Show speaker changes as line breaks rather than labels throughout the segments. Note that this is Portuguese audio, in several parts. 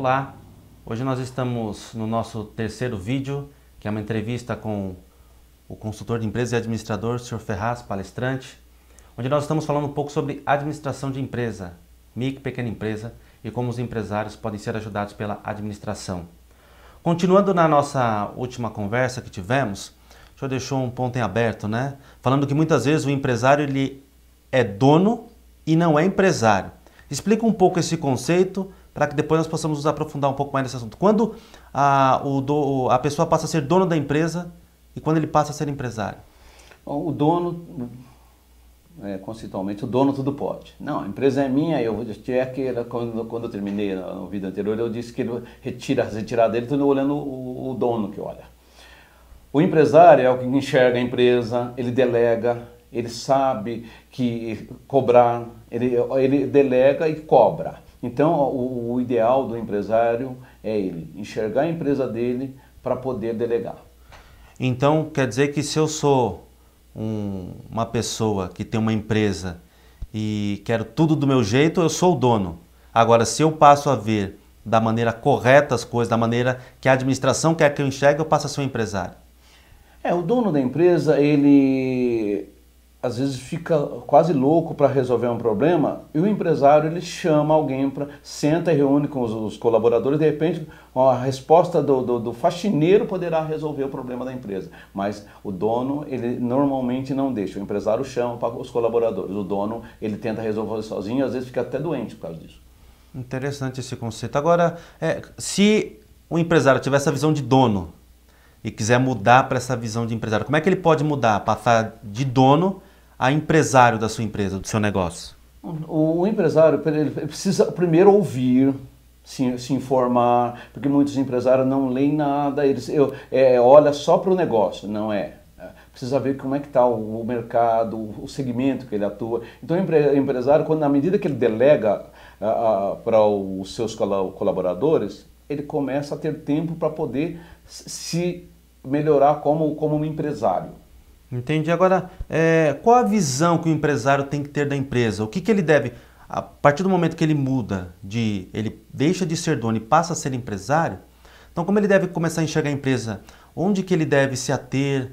Olá, hoje nós estamos no nosso terceiro vídeo, que é uma entrevista com o consultor de empresas e administrador, Sr. Ferraz, palestrante, onde nós estamos falando um pouco sobre administração de empresa, micro e pequena empresa, e como os empresários podem ser ajudados pela administração. Continuando na nossa última conversa que tivemos, o senhor deixou um ponto em aberto, né? Falando que muitas vezes o empresário ele é dono e não é empresário. Explica um pouco esse conceito para que depois nós possamos nos aprofundar um pouco mais nesse assunto. Quando a pessoa passa a ser dono da empresa e quando ele passa a ser empresário?
O dono, conceitualmente, o dono tudo pode. Não, a empresa é minha, quando eu terminei no vídeo anterior, eu disse que ele retirar dele, estou olhando o dono que olha. O empresário é o que enxerga a empresa, ele delega, ele sabe que cobrar, ele delega e cobra. Então, o ideal do empresário é ele enxergar a empresa dele para poder delegar.
Então, quer dizer que se eu sou uma pessoa que tem uma empresa e quero tudo do meu jeito, eu sou o dono. Agora, se eu passo a ver da maneira correta as coisas, da maneira que a administração quer que eu enxergue, eu passo a ser um empresário.
O dono da empresa, ele às vezes fica quase louco para resolver um problema e o empresário ele chama alguém, senta e reúne com os colaboradores, de repente a resposta do faxineiro poderá resolver o problema da empresa, mas o dono ele normalmente não deixa, o empresário chama para os colaboradores, o dono ele tenta resolver sozinho, às vezes fica até doente por causa disso.
Interessante esse conceito. Agora, se o empresário tiver essa visão de dono e quiser mudar para essa visão de empresário, como é que ele pode mudar, passar de dono a empresário da sua empresa, do seu negócio?
O empresário ele precisa primeiro ouvir, se informar, porque muitos empresários não leem nada, eles olham só para o negócio, não é. Precisa ver como é que está o mercado, o segmento que ele atua. Então o empresário, na medida que ele delega para os seus colaboradores, ele começa a ter tempo para poder se melhorar como um empresário.
Entendi. Agora, qual a visão que o empresário tem que ter da empresa? O que ele deve, a partir do momento que ele muda, ele deixa de ser dono e passa a ser empresário, então como ele deve começar a enxergar a empresa? Onde que ele deve se ater?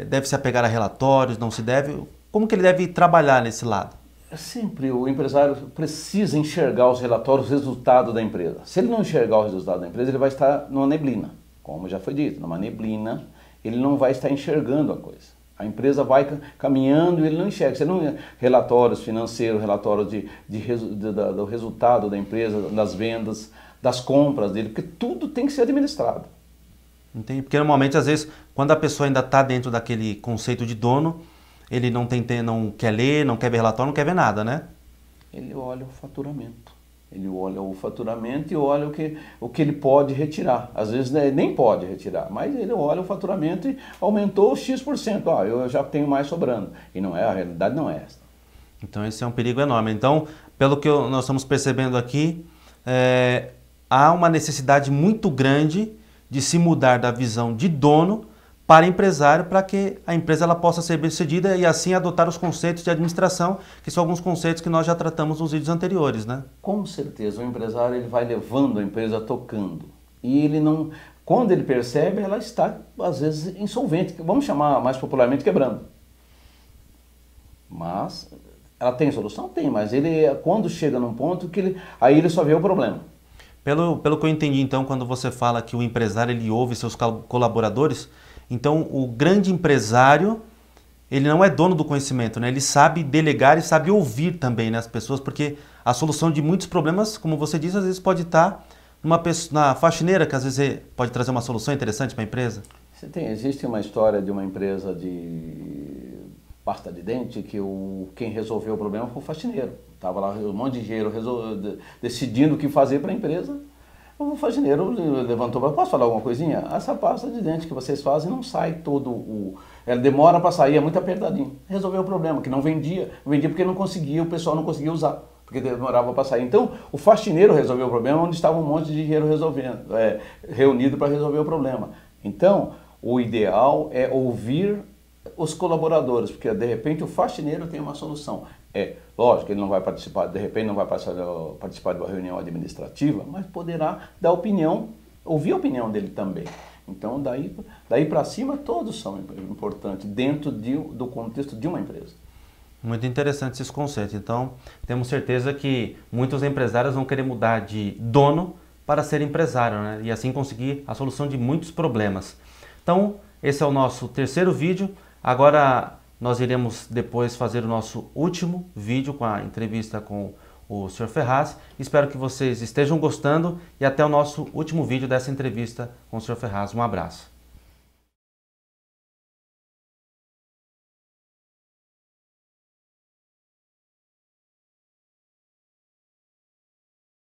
Deve se apegar a relatórios? Não se deve? Como que ele deve trabalhar nesse lado?
Sempre o empresário precisa enxergar os relatórios, o resultado da empresa. Se ele não enxergar o resultado da empresa, ele vai estar numa neblina, como já foi dito, numa neblina. Ele não vai estar enxergando a coisa. A empresa vai caminhando e ele não enxerga. Você não relatórios financeiros, relatórios do resultado da empresa, das vendas, das compras dele, porque tudo tem que ser administrado.
Entendi. Porque normalmente, às vezes, quando a pessoa ainda está dentro daquele conceito de dono, ele não quer ler, não quer ver relatório, não quer ver nada, né?
Ele olha o faturamento. Ele olha o faturamento e olha o que ele pode retirar. Às vezes nem pode retirar, mas ele olha o faturamento e aumentou X%. Eu já tenho mais sobrando. E não é, a realidade não é essa.
Então esse é um perigo enorme. Então, pelo que nós estamos percebendo aqui, há uma necessidade muito grande de se mudar da visão de dono para empresário, para que a empresa ela possa ser bem-sucedida e assim adotar os conceitos de administração, que são alguns conceitos que nós já tratamos nos vídeos anteriores, né?
Com certeza, o empresário ele vai levando a empresa tocando. E ele não, quando ele percebe, ela está, às vezes, insolvente, vamos chamar mais popularmente quebrando. Mas ela tem solução? Tem, mas ele, quando chega num ponto que aí ele só vê o problema.
Pelo que eu entendi, então, quando você fala que o empresário ele ouve seus colaboradores, então o grande empresário, ele não é dono do conhecimento, né? Ele sabe delegar e sabe ouvir também, né, as pessoas, porque a solução de muitos problemas, como você disse, às vezes pode estar na faxineira, que às vezes pode trazer uma solução interessante para a empresa.
Existe uma história de uma empresa de pasta de dente que quem resolveu o problema foi o faxineiro. Estava lá um monte de dinheiro decidindo o que fazer para a empresa. O faxineiro levantou para posso falar alguma coisinha? Essa pasta de dente que vocês fazem não sai ela demora para sair, é muito apertadinho. Resolveu o problema, que não vendia porque não conseguia, o pessoal não conseguia usar, porque demorava para sair. Então, o faxineiro resolveu o problema onde estava um monte de dinheiro reunido para resolver o problema. Então, o ideal é ouvir os colaboradores, porque de repente o faxineiro tem uma solução. Lógico, ele não vai participar, de repente não vai participar de uma reunião administrativa, mas poderá dar opinião, ouvir a opinião dele também. Então, daí para cima, todos são importantes dentro do contexto de uma empresa.
Muito interessante esses conceitos. Então, temos certeza que muitos empresários vão querer mudar de dono para ser empresário, né? E assim conseguir a solução de muitos problemas. Então, esse é o nosso terceiro vídeo. Agora, nós iremos depois fazer o nosso último vídeo com a entrevista com o Sr. Ferraz. Espero que vocês estejam gostando e até o nosso último vídeo dessa entrevista com o Sr. Ferraz. Um abraço.